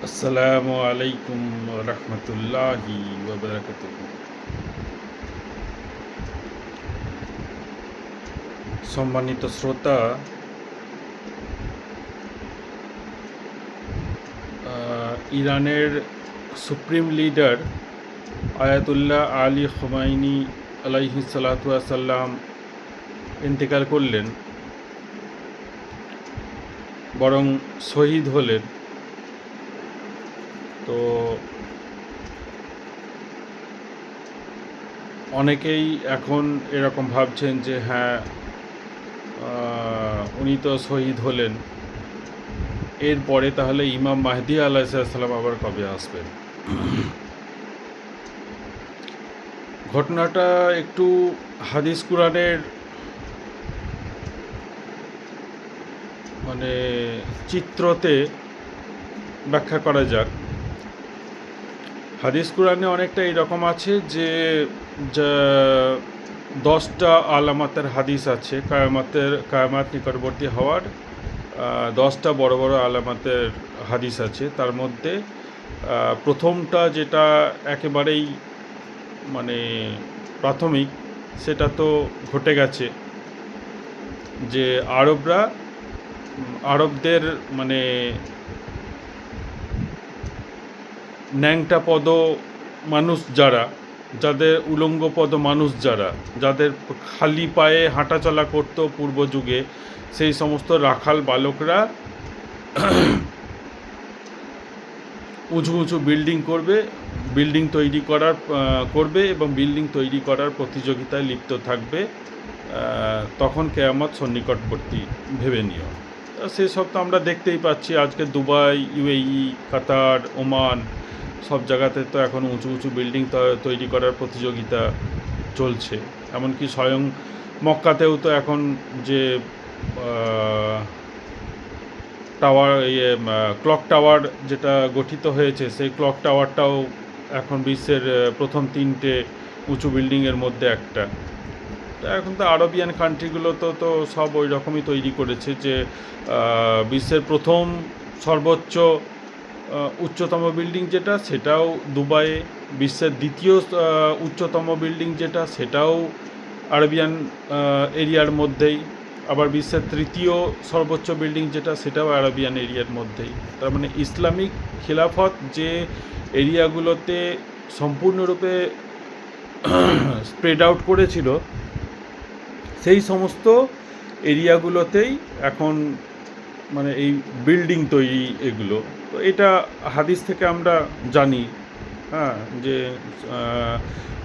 আসসালামু আলাইকুম রহমতুল্লাহি ওয়াবারাকাতুহু। সম্মানিত শ্রোতা, ইরানের সুপ্রিম লিডার আয়াতুল্লাহ আলী খোমাইনি আলাইহিস সালাতু ওয়াস সালাম ইন্তেকাল করলেন, বরং শহীদ হলেন। তো অনেকেই এখন এরকম ভাবছেন যে হ্যাঁ, উনি তো শহীদ হলেন, এরপরে তাহলে ইমাম মাহদি আলাইহিস সালাম আবার কবে আসবেন? ঘটনাটা একটু হাদিস কুরআনের চিত্রতে ব্যাখ্যা করা যাক। হাদিস কুরআনে অনেকটা এরকম আছে যে 10টা আলামাতের হাদিস আছে, কায়ামাত নিকটবর্তী হওয়ার 10টা বড় বড় আলামাতের হাদিস আছে। তার মধ্যে প্রথমটা যেটা একেবারেই প্রাথমিক, সেটা তো ঘটে গেছে যে আরবদের ন্যাংটা পদ মানুষ যাদের উলঙ্গ পদ মানুষ যাদের খালি পায়ে হাঁটাচলা করতো পূর্ব যুগে, সেই সমস্ত রাখাল বালকরা উঁচু উঁচু বিল্ডিং তৈরি করার প্রতিযোগিতায় লিপ্ত থাকবে। তখন কিয়ামত সন্নিকটবর্তী ভেবে নিও। সেসব তো আমরা দেখতেই পাচ্ছি আজকে দুবাই, ইউএই, কাতার, ওমান, সব জায়গাতে তো এখন উঁচু উঁচু বিল্ডিং তৈরি করার প্রতিযোগিতা চলছে। এমনকি স্বয়ং মক্কাতেও তো এখন যে ক্লক টাওয়ার যেটা গঠিত হয়েছে, সেই ক্লক টাওয়ারটাও এখন বিশ্বের প্রথম 3টে উঁচু বিল্ডিংয়ের মধ্যে একটা। এখন তো আরবিয়ান কান্ট্রিগুলো তো সব ওই রকমই তৈরি করেছে যে বিশ্বের প্রথম সর্বোচ্চ উচ্চতম বিল্ডিং যেটা, সেটাও দুবাইয়ে। বিশ্বের দ্বিতীয় উচ্চতম বিল্ডিং যেটা, সেটাও আরবিয়ান এরিয়ার মধ্যেই। আবার বিশ্বের তৃতীয় সর্বোচ্চ বিল্ডিং যেটা, সেটাও আরবিয়ান এরিয়ার মধ্যেই। তার মানে ইসলামিক খিলাফত যে এরিয়াগুলোতে সম্পূর্ণরূপে স্প্রেড আউট করেছিল, সেই সমস্ত এরিয়াগুলোতেই এখন এই বিল্ডিং তৈরি এগুলো। তো এটা হাদিস থেকে আমরা জানি, হ্যাঁ, যে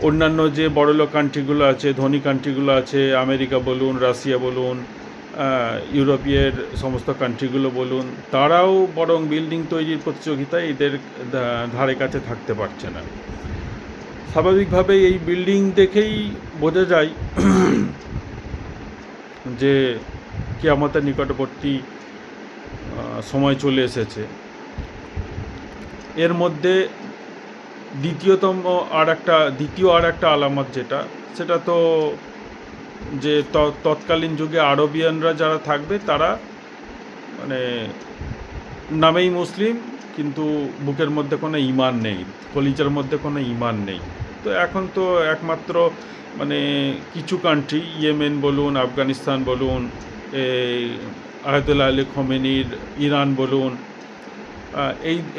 অন্যান্য যে বড়লোক কান্ট্রিগুলো আছে, ধনী কান্ট্রিগুলো আছে, আমেরিকা বলুন, রাশিয়া বলুন, ইউরোপের সমস্ত কান্ট্রিগুলো বলুন, তারাও বরং বিল্ডিং তৈরির প্রতিযোগিতায় এদের ধারে কাছে থাকতে পারছে না। স্বাভাবিকভাবেই এই বিল্ডিং দেখেই বোঝা যায় যে কিয়ামতের নিকটবর্তী সময় চলে এসেছে। এর মধ্যে দ্বিতীয় আর একটা আলামত যেটা, সেটা তো যে তৎকালীন যুগে আরবিয়ানরা যারা থাকবে, তারা নামেই মুসলিম, কিন্তু বুকের মধ্যে কোনো ঈমান নেই, কলিজার মধ্যে কোনো ঈমান নেই। তো এখন তো একমাত্র কিছু কান্ট্রি, ইয়েমেন বলুন, আফগানিস্তান বলুন, আয়াতুল্লাহ আলী খোমেনির ইরান বলুন,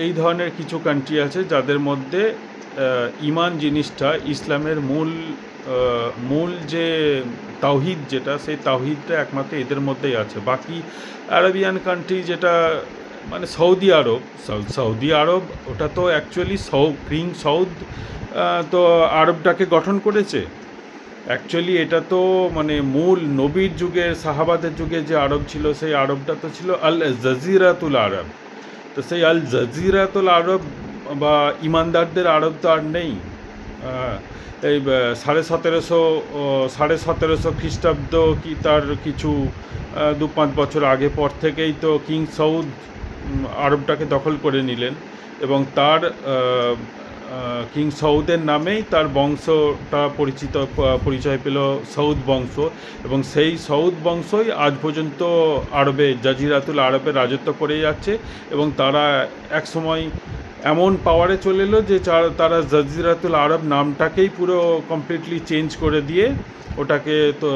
এই ধরনের কিছু কান্ট্রি আছে যাদের মধ্যে ঈমান জিনিসটা, ইসলামের মূল যে তাওহীদ যেটা, সেই তাওহীদটা একমাত্র এদের মধ্যেই আছে। বাকি আরবিয়ান কান্ট্রি যেটা সৌদি আরব, ওটা তো অ্যাকচুয়ালি কিং সৌদ তো আরবটাকে গঠন করেছে। অ্যাকচুয়ালি এটা তো মূল নবীর যুগের, সাহাবাদের যুগে যে আরব ছিল, সেই আরবটা তো ছিল আল জাজিরাতুল আরব। তো সেই আল জাজিরাতুল আরব বা ইমানদারদের আরব তো আর নেই। এই 1750 খ্রিস্টাব্দ কি তার কিছু 2-5 বছর আগে পর থেকেই তো কিং সৌদ আরবটাকে দখল করে নিলেন, এবং তার কিং সৌদের নামেই তার বংশটা পরিচয় পেল সৌদ বংশ। এবং সেই সৌদ বংশই আজ পর্যন্ত জাজিরাতুল আরবে রাজত্ব করে যাচ্ছে। এবং তারা এক সময় এমন পাওয়ারে চলে এলো যে তারা জাজিরাতুল আরব নামটাকেই পুরো কমপ্লিটলি চেঞ্জ করে দিয়ে ওটাকে তো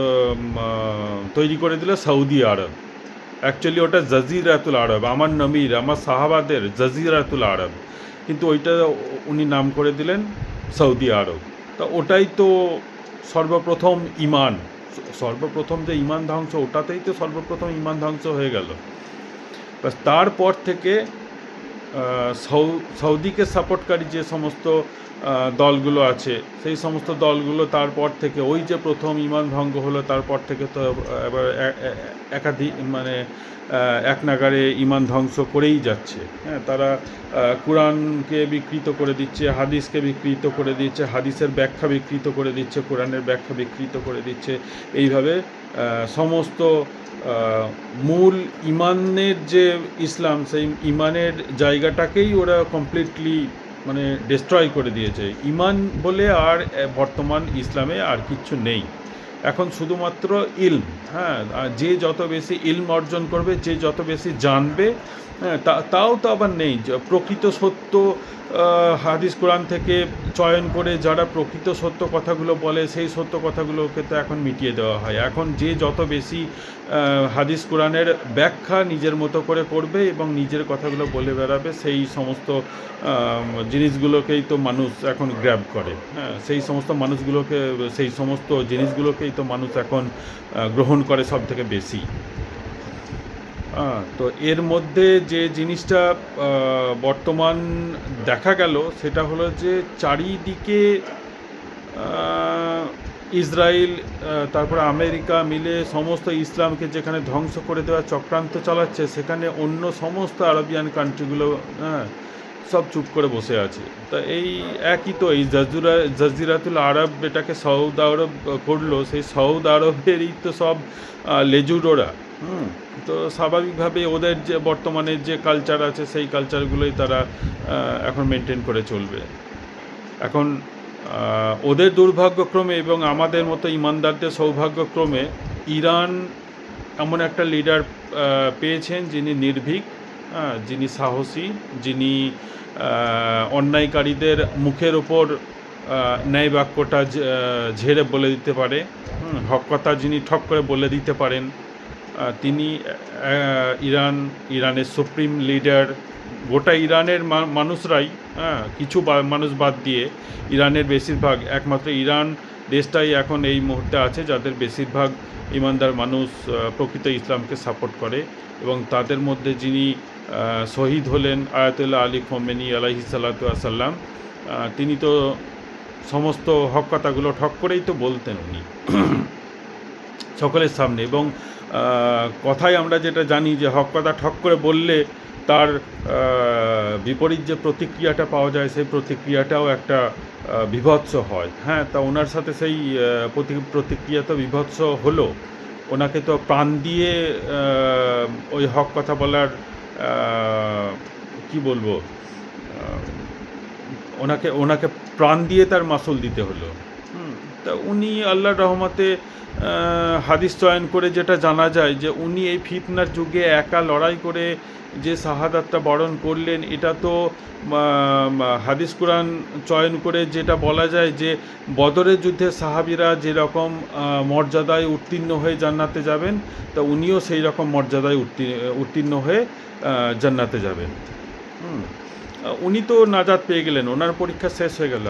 তৈরি করে দিল সৌদি আরব। অ্যাকচুয়ালি ওটা জাজিরাতুল আরব, আমার নবীর, আমার সাহাবাদের জাজিরাতুল আরব, কিন্তু ওইটা উনি নাম করে দিলেন সৌদি আরব। তা ওটাই তো সর্বপ্রথম ইমান, সর্বপ্রথম যে ইমান ধ্বংস, ওটাতেই তো সর্বপ্রথম ইমান ধ্বংস হয়ে গেল। বাস তারপর থেকে সৌদিকে সাপোর্টকারী যে সমস্ত দলগুলো আছে, সেই সমস্ত দলগুলো তারপর থেকে ওই যে প্রথম ইমান ভঙ্গ হলো, তারপর থেকে তো এবার একাধিক মানে এক নাগারে ইমান ধ্বংস করেই যাচ্ছে। হ্যাঁ, তারা কোরআনকে বিকৃত করে দিচ্ছে, হাদিসকে বিকৃত করে দিচ্ছে, হাদিসের ব্যাখ্যা বিকৃত করে দিচ্ছে, কোরআনের ব্যাখ্যা বিকৃত করে দিচ্ছে। এইভাবে সমস্ত মূল ইমানের যে ইসলাম, সেই ইমানের জায়গাটাকেই ওরা কমপ্লিটলি মানে ডিস্ট্রয় করে দিয়েছে। ইমান বলে আর বর্তমান ইসলামে আর কিচ্ছু নেই। এখন শুধুমাত্র ইলম। হ্যাঁ, যে যত বেশি ইলম অর্জন করবে, যে যত বেশি জানবে, হ্যাঁ, তাও তো আবার নেই। প্রকৃত সত্য হাদিস কোরআন থেকে চয়ন করে যারা প্রকৃত সত্য কথাগুলো বলে, সেই সত্য কথাগুলোকে তো এখন মিটিয়ে দেওয়া হয়। এখন যে যত বেশি হাদিস কোরআনের ব্যাখ্যা নিজের মতো করে করবে এবং নিজের কথাগুলো বলে বেড়াবে, সেই সমস্ত জিনিসগুলোকেই তো মানুষ এখন গ্র্যাব করে। হ্যাঁ, সেই সমস্ত জিনিসগুলোকেই তো মানুষ এখন গ্রহণ করে সব থেকে বেশি। তো এর মধ্যে যে জিনিসটা বর্তমান দেখা গেল, সেটা হলো যে চারিদিকে ইসরায়েল, তারপরে আমেরিকা মিলে সমস্ত ইসলামকে যেখানে ধ্বংস করে দেওয়ার চক্রান্ত চালাচ্ছে, সেখানে অন্য সমস্ত আরবিয়ান কান্ট্রিগুলো সব চুপ করে বসে আছে। তা এই একই তো, এই জাজিরাতুল আরব এটাকে সৌদ আরব করলো, সেই সৌদ আরবেরই তো সব লেজুর ওরা। তো স্বাভাবিকভাবে ওদের যে বর্তমানে যে কালচার আছে, সেই কালচারগুলোই তারা এখন মেনটেন করে চলবে। এখন ওদের দুর্ভাগ্যক্রমে এবং আমাদের মতো ইমানদারদের সৌভাগ্যক্রমে ইরান এমন একটা লিডার পেয়েছেন যিনি নির্ভীক, যিনি সাহসী, যিনি অন্যায়কারীদের মুখের ওপর ন্যায় বাক্যটা ঝেড়ে বলে দিতে পারে, হক কথা যিনি ঠক করে বলে দিতে পারেন, তিনি ইরানের সুপ্রিম লিডার। গোটা ইরানের মানুষরাই, কিছু মানুষ বাদ দিয়ে ইরানের বেশিরভাগ, একমাত্র ইরান দেশটাই এখন এই মুহূর্তে আছে যাদের বেশিরভাগ ইমানদার মানুষ প্রকৃত ইসলামকে সাপোর্ট করে। এবং তাদের মধ্যে যিনি শহীদ হলেন, আয়াতুল্লাহ আলী খোমেনি আলাইহিসসালাতু ওয়াসাল্লাম, তিনি তো সমস্ত হক কথাগুলো ঠক করেই তো বলতেন উনি সকলের সামনে। এবং কথায় আমরা যেটা জানি যে হক কথা ঠক করে বললে তার বিপরীত যে প্রতিক্রিয়াটা পাওয়া যায়, সেই প্রতিক্রিয়াটাও একটা বীভৎস হয়। হ্যাঁ, তা ওনার সাথে সেই প্রতিক্রিয়া তো বীভৎস হলো। ওনাকে তো প্রাণ দিয়ে ওই হক কথা বলার কি বলবো, ওনাকে প্রাণ দিয়ে তার মাসুল দিতে হলো। তা উনি আল্লাহর রহমতে হাদিস চয়ন করে যেটা জানা যায় যে উনি এই ফিতনার যুগে একা লড়াই করে যে শাহাদাতটা বরণ করলেন, এটা তো হাদিস কোরআন চয়ন করে যেটা বলা যায় যে বদরের যুদ্ধে সাহাবীরা যেরকম মর্যাদায় উত্তীর্ণ হয়ে জান্নাতে যাবেন, তা উনিও সেই রকম মর্যাদায় উত্তীর্ণ হয়ে জান্নাতে যাবেন। উনি তো নাজাত পেয়ে গেলেন, ওনার পরীক্ষা শেষ হয়ে গেল।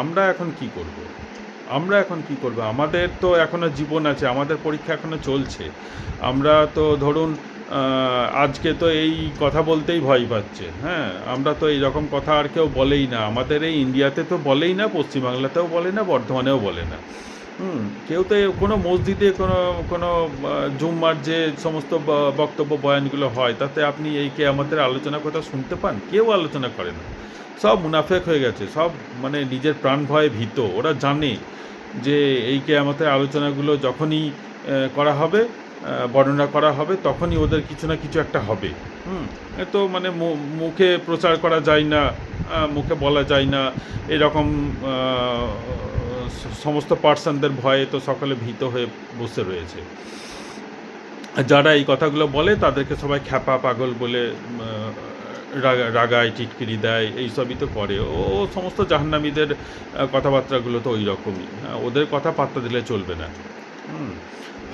আমরা এখন কি করব? আমাদের তো এখনও জীবন আছে, আমাদের পরীক্ষা এখনও চলছে। আমরা তো ধরুন আজকে তো এই কথা বলতেই ভয় পাচ্ছে। হ্যাঁ, আমরা তো এই রকম কথা আর কেউ বলেই না, আমাদের এই ইন্ডিয়াতে তো বলেই না, পশ্চিমবাংলাতেও বলে না, বর্ধমানেও বলে না। কেউ তো কোনো মসজিদে কোনো জুম্মার যে সমস্ত বক্তব্য বয়ানগুলো হয়, তাতে আপনি এই আমাদের আলোচনার কথা শুনতে পান? কেউ আলোচনা করে না, সব মুনাফেক হয়ে গেছে, সব মানে নিজের প্রাণ ভয়ে ভীত। ওরা জানে যে এই আমাদের আলোচনাগুলো যখনই করা হবে, বর্ণনা করা হবে, তখনই ওদের কিছু না কিছু একটা হবে। তো মানে মুখে প্রচার করা যায় না, মুখে বলা যায় না, এরকম সমস্ত পার্সনদের ভয়ে তো সকলে ভীত হয়ে বসে রয়েছে। যারা এই কথাগুলো বলে তাদেরকে সবাই খ্যাপা পাগল বলে রাগায়, টিটকিরি দেয়, এইসবই তো করে। ও ও সমস্ত জাহান্নামীদের কথাবার্তাগুলো তো ওই রকমই। হ্যাঁ, ওদের কথা পাত্তা দিলে চলবে না। হুম?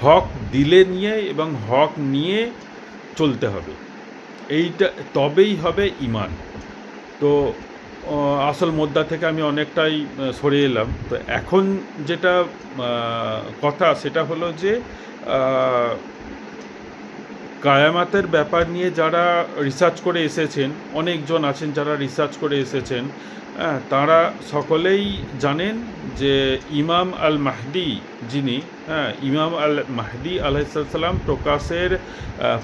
হক দিলে নিয়ে এবং হক নিয়ে চলতে হবে। এইটা তবেই হবে ঈমান। তো আসল মোদ্দা থেকে আমি অনেকটাই সরে এলাম। তো এখন যেটা কথা সেটা হলো যে আ কায়ামাতের ব্যাপার নিয়ে যারা রিসার্চ করে এসেছেন, অনেকজন আছেন যারা রিসার্চ করে এসেছেন, তাঁরা সকলেই জানেন যে ইমাম আল মাহদি যিনি, ইমাম আল মাহদি আলাইহিসসালাম প্রকাশের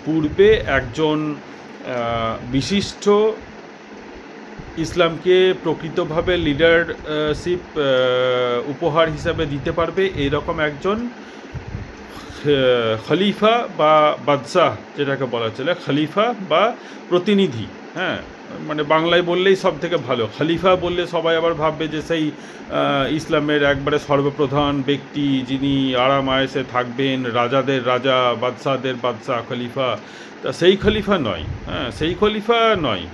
পূর্বে একজন বিশিষ্ট ইসলামকে প্রকৃতভাবে লিডারশিপ উপহার হিসাবে দিতে পারবে এইরকম একজন খলিফা বা বাদশাহ যেটাকে বলা চলে, খলিফা বা প্রতিনিধি। হ্যাঁ, মানে বাংলায় বললেই সব থেকে ভালো। খলিফা বললে সবাই আবার ভাববে যে সেই ইসলামের একবারে সর্বপ্রধান ব্যক্তি যিনি আরাম আয়েসে থাকবেন, রাজাদের রাজা, বাদশাহদের বাদশাহ খলিফা। তা সেই খলিফা নয়। হ্যাঁ, সেই খলিফা নয়।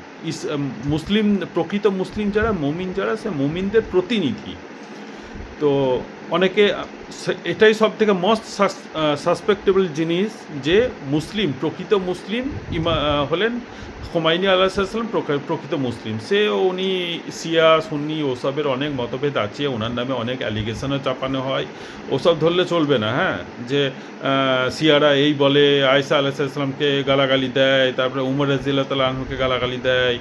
মুসলিম, প্রকৃত মুসলিম যারা, মুমিন যারা, সে মুমিনদের প্রতিনিধি। তো অনেকে এটাই সব থেকে মোস্ট সাসপেক্টেবল জিনিস যে মুসলিম, প্রকৃত মুসলিম হলেন খোমাইনি আলাইহিসসালাম প্রকৃত মুসলিম। উনি শিয়া সুন্নি ওসবের অনেক মতভেদ আছে, ওনার নামে অনেক অ্যালিগেশনও চাপানো হয়, ওসব ধরলে চলবে না। হ্যাঁ, যে শিয়ারা এই বলে, আয়েশা আলাইহিসসালামকে গালাগালি দেয়, তারপরে উমর রাদিয়াল্লাহু তাআলা আনহুকে গালাগালি দেয়,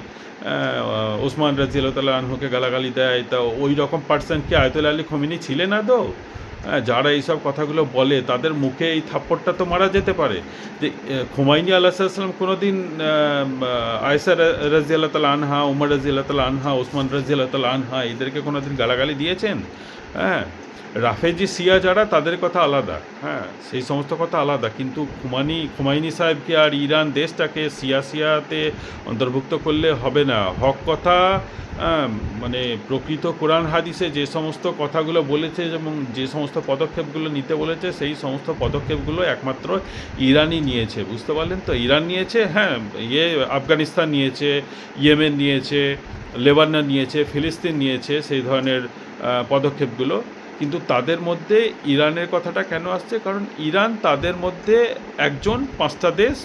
ওসমান রাদিয়াল্লাহু তাআলা আনহুকে গালাগালি দেয়। তা ওই রকম পার্সন কি আয়াতুল্লাহ আলী খোমেনি ছিলেন আদৌ? যারা এইসব কথাগুলো বলে তাদের মুখে এই থাপ্পড়টা তো মারা যেতে পারে। যে খোমাইনি আলাইহিসসালাম কোনো দিন আয়েশা রাদিয়াল্লাহু তাআলা আনহা, উমর রাদিয়াল্লাহু তাআলা আনহা, ওসমান রাদিয়াল্লাহু তাআলা আনহা এদেরকে কোনো দিন গালাগালি দিয়েছেন? হ্যাঁ, রাফেজি শিয়া যারা তাদের কথা আলাদা। হ্যাঁ, সেই সমস্ত কথা আলাদা, কিন্তু খোমাইনি সাহেবকে আর ইরান দেশটাকে শিয়াতে অন্তর্ভুক্ত করলে হবে না। হক কথা, মানে প্রকৃত কোরআন হাদিসে যে সমস্ত কথাগুলো বলেছে এবং যে সমস্ত পদক্ষেপগুলো নিতে বলেছে সেই সমস্ত পদক্ষেপগুলো একমাত্র ইরানই নিয়েছে। বুঝতে পারলেন তো? ইরান নিয়েছে, হ্যাঁ, আফগানিস্তান নিয়েছে, ইয়েমেন নিয়েছে, লেবানন নিয়েছে, ফিলিস্তিন নিয়েছে সেই ধরনের পদক্ষেপগুলো। কিন্তু তাদের মধ্যে ইরানের কথাটা কেন আসছে? কারণ ইরান তাদের মধ্যে একজন,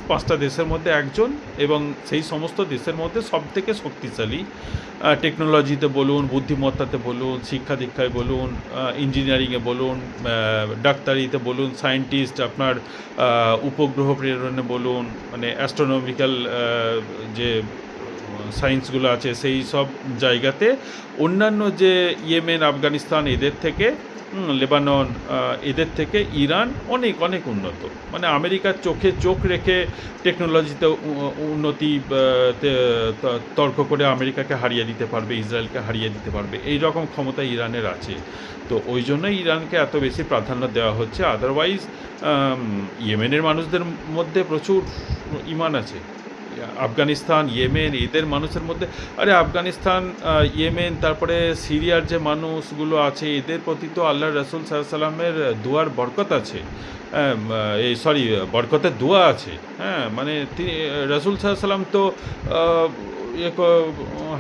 পাঁচটা দেশের মধ্যে একজন, এবং সেই সমস্ত দেশের মধ্যে সবথেকে শক্তিশালী। টেকনোলজিতে বলুন, বুদ্ধিমত্তাতে বলুন, শিক্ষা দীক্ষায় বলুন, ইঞ্জিনিয়ারিংয়ে বলুন, ডাক্তারিতে বলুন, সায়েন্টিস্ট, আপনার উপগ্রহ প্রেরণে বলুন, মানে অ্যাস্ট্রোনমিক্যাল যে সায়েন্সগুলো আছে সেই সব জায়গাতে অন্যান্য যে ইয়েমেন, আফগানিস্তান এদের থেকে, লেবানন এদের থেকে ইরান অনেক অনেক উন্নত। মানে আমেরিকার চোখে চোখ রেখে টেকনোলজিতে উন্নতি তর্ক করে আমেরিকাকে হারিয়ে দিতে পারবে, ইসরায়েলকে হারিয়ে দিতে পারবে, এই রকম ক্ষমতা ইরানের আছে। তো ওই জন্যই ইরানকে এত বেশি প্রাধান্য দেওয়া হচ্ছে। আদারওয়াইজ ইয়েমেনের মানুষদের মধ্যে প্রচুর ঈমান আছে। আফগানিস্তান, ইয়েমেন এদের মানুষের মধ্যে, আরে আফগানিস্তান, ইয়েমেন, তারপরে সিরিয়ার যে মানুষগুলো আছে এদের প্রতি তো আল্লাহ রসুল সাল্লাল্লাহু আলাইহি ওয়াসাল্লামের দুয়ার বরকত আছে। বরকতের দোয়া আছে। হ্যাঁ, মানে তিনি রসুল সাল্লাল্লাহু আলাইহি ওয়াসাল্লাম তো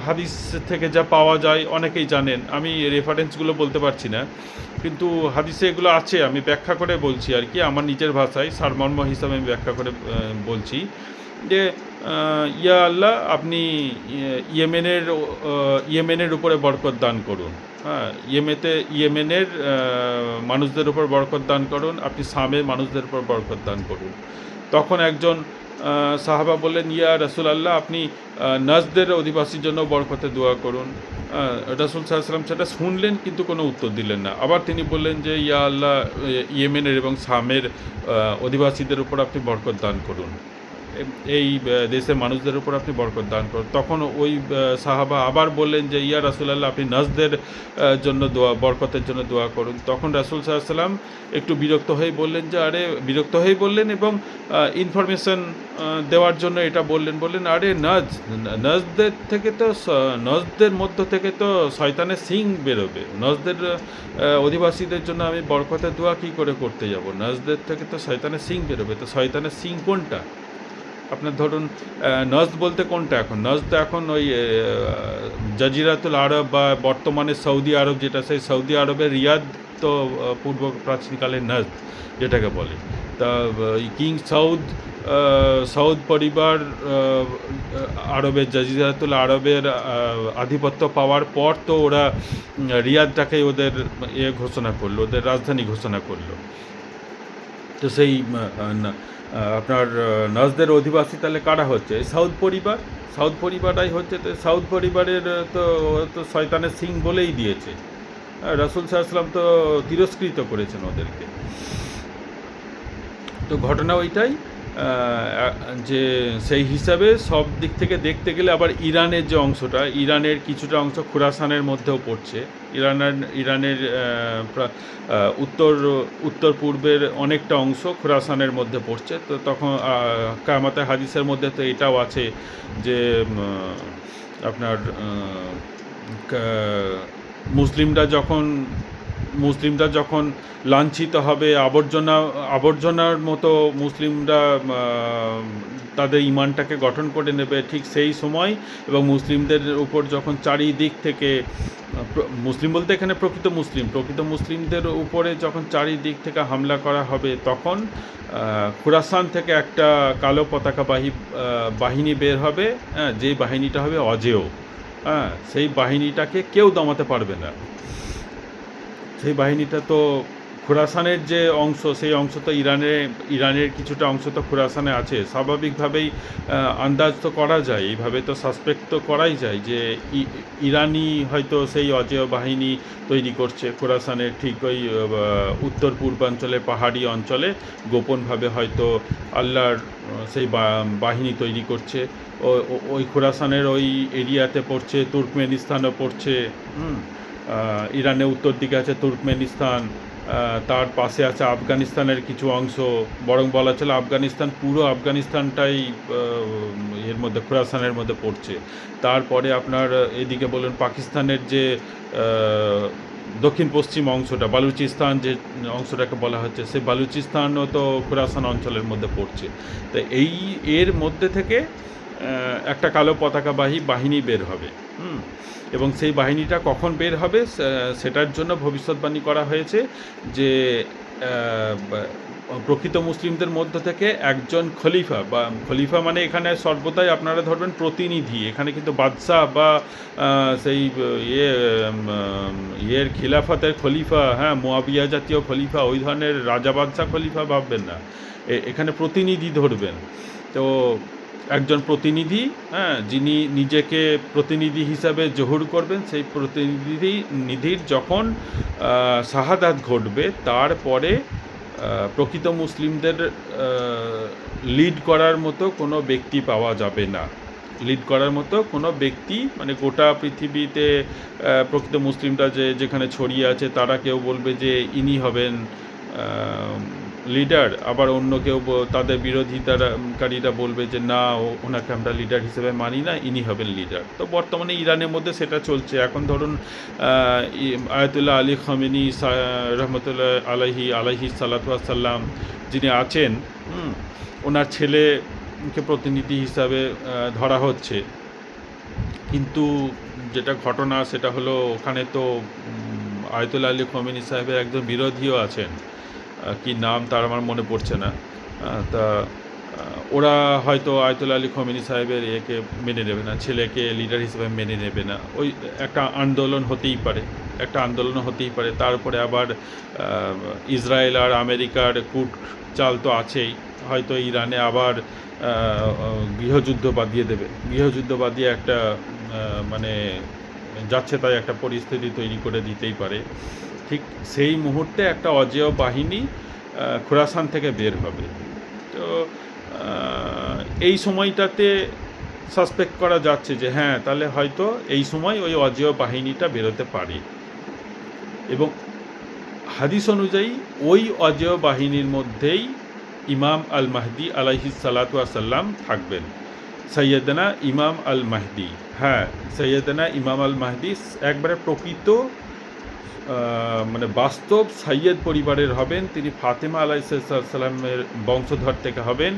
হাদিস থেকে যা পাওয়া যায় অনেকেই জানেন, আমি রেফারেন্সগুলো বলতে পারছি না, কিন্তু হাদিসে এগুলো আছে, আমি ব্যাখ্যা করে বলছি আর কি, আমার নিজের ভাষায় সারমর্ম হিসাবে আমি ব্যাখ্যা করে বলছি যে ইয়া আল্লাহ, আপনি ইয়েমেনের উপরে বরকত দান করুন। হ্যাঁ, ইয়েমেনের মানুষদের উপর বরকত দান করুন, আপনি শামের মানুষদের উপর বরকত দান করুন। তখন একজন সাহাবা বললেন, ইয়া রাসূলুল্লাহ, আপনি নাজদের অধিবাসীর জন্য বরকতে দোয়া করুন। রাসূল সাল্লাল্লাহু আলাইহি ওয়াসাল্লাম সেটা শুনলেন কিন্তু কোনো উত্তর দিলেন না। আবার তিনি বললেন যে ইয়া আল্লাহ, ইয়েমেনের এবং শামের অধিবাসীদের উপর আপনি বরকত দান করুন, এই দেশের মানুষদের উপর আপনি বরকত দান করুন। তখন ওই সাহাবা আবার বললেন যে ইয়া রাসূলুল্লাহ, আপনি নাজদের জন্য বরকতের জন্য দোয়া করুন। তখন রাসূল সাল্লাল্লাহু আলাইহি ওয়াসাল্লাম একটু বিরক্ত হয়ে বললেন এবং ইনফরমেশন দেওয়ার জন্য এটা বললেন, আরে নাজদের থেকে তো, নাজদের মধ্য থেকে তো শয়তানের সিং বেরোবে, নাজদের অধিবাসীদের জন্য আমি বরকতের দোয়া কী করে করতে যাব? নাজদের থেকে তো শয়তানের সিং বেরোবে, তো শয়তানের সিং কোনটা? আপনার ধরুন নজদ বলতে কোনটা এখন, নজদ তো এখন ওই জাজিরাতুল আরব বা বর্তমানে সৌদি আরব যেটা, সেই সৌদি আরবের রিয়াদ তো পূর্ব প্রাচীনকালের নজদ যেটাকে বলে। তা কিং সাউদ সৌদ পরিবার আরবের জাজিরাতুল আরবের আধিপত্য পাওয়ার পর তো ওরা রিয়াদটাকে ওদের ঘোষণা করলো, ওদের রাজধানী ঘোষণা করলো। তো সেই আপনার নজদের অধিবাসী তাহলে কারা হচ্ছে? সাউদ পরিবার, সাউদ পরিবারটাই হচ্ছে। তো সাউদ পরিবারের তো তো শয়তানের সিং বলেই দিয়েছে, রাসূল সাল্লাল্লাহু আলাইহি ওয়াসাল্লাম তো তিরস্কৃত করেছেন ওদেরকে। তো ঘটনা ওইটাই যে সেই হিসাবে সব দিক থেকে দেখতে গেলে আবার ইরানের যে অংশটা, ইরানের কিছুটা অংশ খোরাসানের মধ্যেও পড়ছে। ইরানের উত্তর পূর্বের অনেকটা অংশ খোরাসানের মধ্যে পড়ছে। তো তখন কিয়ামতের হাদিসের মধ্যে তো এটাও আছে যে আপনার মুসলিমরা যখন লাঞ্ছিত হবে, আবর্জনার মতো মুসলিমরা তাদের ইমানটাকে গঠন করে নেবে, ঠিক সেই সময় এবং মুসলিমদের উপর যখন চারিদিক থেকে, মুসলিম বলতে এখানে প্রকৃত মুসলিমদের উপরে যখন চারিদিক থেকে হামলা করা হবে, তখন খোরাসান থেকে একটা কালো পতাকাবাহী বাহিনী বের হবে, হ্যাঁ, যেই বাহিনীটা হবে অজেয়, হ্যাঁ, সেই বাহিনীটাকে কেউ দমাতে পারবে না। সেই বাহিনীটা তো খোরাসানের যে অংশ, সেই অংশ তো ইরানের কিছুটা অংশ তো খোরাসানে আছে। স্বাভাবিকভাবেই আন্দাজ তো করা যায়, এইভাবে তো সাসপেক্ট তো করাই যায় যে ইরানি হয়তো সেই অজেয় বাহিনী তৈরি করছে খোরাসানের ঠিক ওই উত্তর পূর্বাঞ্চলে পাহাড়ি অঞ্চলে গোপনভাবে হয়তো আল্লাহর সেই বাহিনী তৈরি করছে। ওই খোরাসানের ওই এরিয়াতে পড়ছে, তুর্কমেনিস্তানও পড়ছে। ইরানের উত্তর দিকে আছে তুর্কমেনিস্তান, তার পাশে আছে আফগানিস্তানের কিছু অংশ, বরং বলা চলে পুরো আফগানিস্তানটাই এর মধ্যে খোরাসানের মধ্যে পড়ছে। তারপরে আপনার এদিকে বলুন পাকিস্তানের যে দক্ষিণ পশ্চিম অংশটা, বালুচিস্তান যে অংশটাকে বলা হচ্ছে, সেই বালুচিস্তানও তো খোরাসান অঞ্চলের মধ্যে পড়ছে। তো এর মধ্যে থেকে একটা কালো পতাকাবাহী বাহিনী বের হবে, এবং সেই বাহিনীটা কখন বের হবে সেটার জন্য ভবিষ্যৎবাণী করা হয়েছে যে প্রকৃত মুসলিমদের মধ্য থেকে একজন খলিফা মানে এখানে সর্বদাই আপনারা ধরবেন প্রতিনিধি, এখানে কিন্তু বাদশাহ বা সেই ইয়ের খিলাফতের খলিফা, হ্যাঁ, মুয়াবিয়া জাতীয় খলিফা, ওই ধরনের রাজা বাদশাহ খলিফা ভাববেন না, এখানে প্রতিনিধি ধরবেন। তো একজন প্রতিনিধি, হ্যাঁ, যিনি নিজেকে প্রতিনিধি হিসাবে জহুর করবেন, সেই প্রতিনিধির যখন শাহাদাত ঘটবে, তারপরে প্রকৃত মুসলিমদের লিড করার মতো কোনো ব্যক্তি পাওয়া যাবে না। লিড করার মতো কোনো ব্যক্তি মানে গোটা পৃথিবীতে প্রকৃত মুসলিমরা যেখানে ছড়িয়ে আছে, তারা কেউ বলবে যে ইনি হবেন লিডার, আবার অন্য কেউ তাদের বিরোধিতাকারীরা বলবে যে না, ওনাকে আমরা লিডার হিসেবে মানি না, ইনি হবেন লিডার। তো বর্তমানে ইরানের মধ্যে সেটা চলছে। এখন ধরুন আয়াতুল্লাহ আলী খামেনি রহমতুল্লাহ আলাইহি সাল্লাতু ওয়াস সাল্লাম যিনি আছেন, ওনার ছেলেকে প্রতিনিধি হিসাবে ধরা হচ্ছে। কিন্তু যেটা ঘটনা সেটা হলো, ওখানে তো আয়াতুল্লাহ আলী খামেনি সাহেবের একজন বিরোধীও আছেন, কি নাম তার আমার মনে পড়ছে না। তা ওরা হয়তো আয়াতুল্লাহ আলী খামেনি সাহেবের একে মেনে নেবে না, ছেলেকে লিডার হিসেবে মেনে নেবে না। ওই একটা আন্দোলন হতেই পারে। তারপরে আবার ইসরায়েল আর আমেরিকার কূট চাল তো আছেই, হয়তো ইরানে আবার গৃহযুদ্ধ বাঁধিয়ে একটা মানে যাচ্ছে তাই একটা পরিস্থিতি তৈরি করে দিতেই পারে। ঠিক সেই মুহূর্তে একটা অজেয় বাহিনী খোরাসান থেকে বের হবে। তো এই সময়টাতে সাসপেক্ট করা যাচ্ছে যে হ্যাঁ, তাহলে হয়তো এই সময় ওই অজেয় বাহিনীটা বেরোতে পারে, এবং হাদিস অনুযায়ী ওই অজেয় বাহিনীর মধ্যেই ইমাম আল মাহদি আলাইহিস সালাতু ওয়াস সালাম থাকবেন। সৈয়দনা ইমাম আল মাহদি, হ্যাঁ, সৈয়দনা ইমাম আল মাহদি একবারে প্রকৃত মানে বাস্তব সৈয়দ পরিবারের হবেন। তিনি ফাতেমা আলাইহিস সালামের বংশধর থেকে হবেন,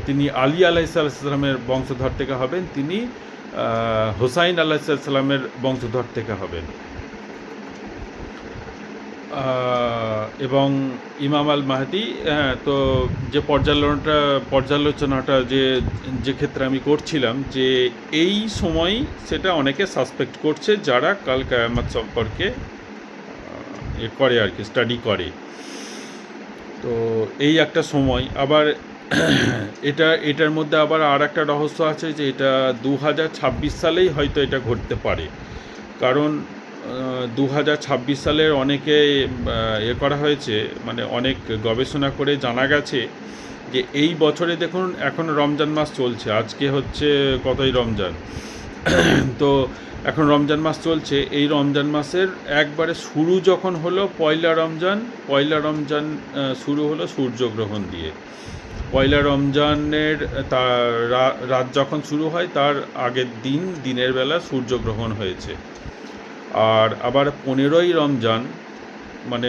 তিনি আলী আলাইহিসসালামের বংশধর থেকে হবেন, তিনি হুসাইন আলাইহিসসালামের বংশধর থেকে হবেন। এবং ইমাম আল মাহদি, তো যে পর্যালোচনাটা যে ক্ষেত্রে আমি করছিলাম, যে এই সময় সেটা অনেকে সাসপেক্ট করছে যারা কাল কিয়ামত সম্পর্কে করে আর কি, স্টাডি করে। তো এই একটা সময়। আবার এটার মধ্যে আবার আর একটা রহস্য আছে যে এটা 2026 সালেই হয়তো এটা ঘটতে পারে। কারণ 2026 সালের অনেকে করা হয়েছে, মানে অনেক গবেষণা করে জানা গেছে যে এই বছরে দেখুন এখন রমজান মাস চলছে, আজকে হচ্ছে কতই রমজান, তো এখন রমজান মাস চলছে। এই রমজান মাসের একবারে শুরু যখন হলো পয়লা রমজান শুরু হলো সূর্যগ্রহণ দিয়ে। পয়লা রমজানের রাত যখন শুরু হয় তার আগের দিনের বেলা সূর্যগ্রহণ হয়েছে। আর আবার 15ই রমজান, মানে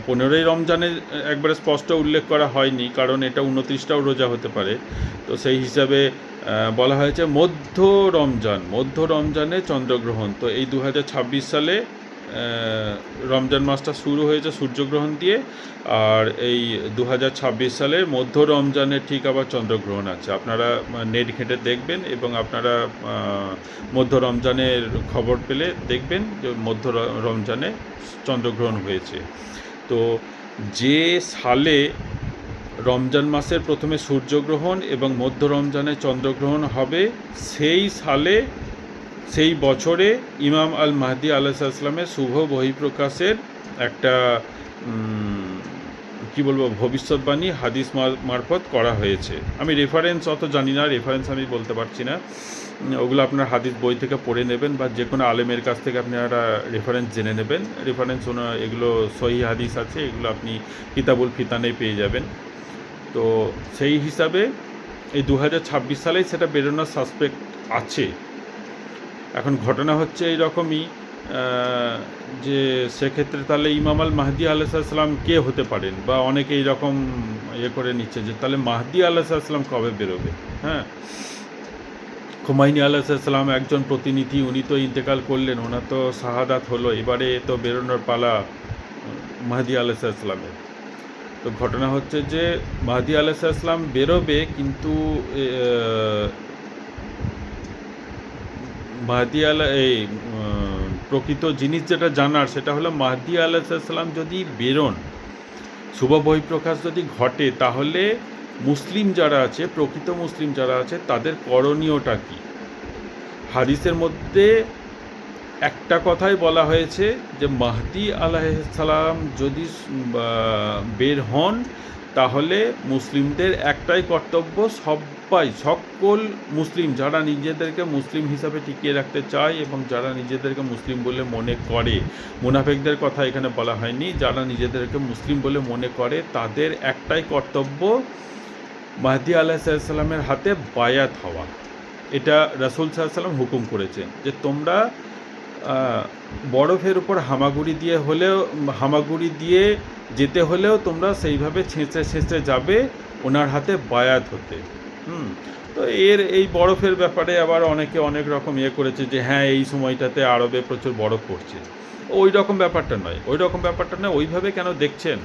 15ই রমজানের একবারে স্পষ্ট উল্লেখ করা হয়নি, কারণ এটা 29টাও রোজা হতে পারে। তো সেই হিসাবে বলা হয়েছে মধ্য রমজানে চন্দ্রগ্রহণ। তো এই 2026 সালে রমজান মাসটা শুরু হয়েছে সূর্যগ্রহণ দিয়ে, আর এই 2026 সালের মধ্য রমজানে ঠিক আবার চন্দ্রগ্রহণ আছে। আপনারা নেট ঘেঁটে দেখবেন এবং আপনারা মধ্য রমজানের খবর পেলে দেখবেন যে মধ্য রমজানে চন্দ্রগ্রহণ হয়েছে। তো যে সালে রমজান মাসের প্রথমে সূর্যগ্রহণ এবং মধ্য রমজানে চন্দ্রগ্রহণ হবে, সেই বছরে ইমাম আল মাহদি আলাইহিসসালামের শুভ বহিঃপ্রকাশের একটা ভবিষ্যৎবাণী হাদিস মারফত করা হয়েছে। আমি রেফারেন্স অত জানি না, আমি বলতে পারছি না। ওগুলো আপনার হাদিস বই থেকে পড়ে নেবেন বা যে কোনো আলেমের কাছ থেকে আপনারা রেফারেন্স জেনে নেবেন। এগুলো সহিহ হাদিস আছে, এগুলো আপনি কিতাবুল ফিতানে পেয়ে যাবেন। তো সেই হিসাবে এই 2026 সালেই সেটা বেরোনোর সাসপেক্ট আছে। এখন ঘটনা হচ্ছে এইরকমই, যে সেক্ষেত্রে তাহলে ইমাম আল মাহদি আলাইহিসসালাম কে হতে পারেন, বা অনেকে এইরকম করে নিচ্ছে যে তাহলে মাহদি আলাইহিসসালাম কবে বেরোবে। খুমাইনি আলাইহিসসালাম একজন প্রতিনিধি, উনি তো ইন্তেকাল করলেন, ওনার তো শাহাদাত হলো, এবারে তো বেরোনোর পালা মাহদি আলাইহিসসালামের। তো ঘটনা হচ্ছে যে মাহদি আলাইহিসসালাম বেরোবে, কিন্তু প্রকৃত জিনিস যেটা জানার সেটা হলো মাহদি আলাইহিসসালাম যদি বেরোন, শুভ বহিঃপ্রকাশ যদি ঘটে, তাহলে মুসলিম যারা আছে, প্রকৃত মুসলিম যারা আছে, তাদের করণীয়টা কী। হাদিসের মধ্যে একটা কথাই বলা হয়েছে যে মাহদি আলাইহিসসালাম যদি বের হন, তাহলে মুসলিমদের একটাই কর্তব্য, সকল মুসলিম যারা নিজেদেরকে মুসলিম হিসাবে টিকিয়ে রাখতে চায় এবং যারা নিজেদেরকে মুসলিম বলে মনে করে, মুনাফিকদের কথা এখানে বলা হয়নি, যারা নিজেদেরকে মুসলিম বলে মনে করে, তাদের একটাই কর্তব্য মাহদি আলাইহিসসালামের হাতে বায়াত হওয়া। এটা রাসূল সাল্লাল্লাহু আলাইহি ওয়াসাল্লাম হুকুম করেছেন যে তোমরা বরফের উপর হামাগুড়ি দিয়ে যেতে হলেও তোমরা সেইভাবে ছেঁচে যাবে ওনার হাতে বায়াত হতে। তো এই বরফের ব্যাপারে আবার অনেকে অনেক রকম করেছে যে হ্যাঁ এই সময়টাতে আরবে প্রচুর বরফ পড়ছে। ওই রকম ব্যাপারটা নয়, ওইভাবে কেন দেখছেন?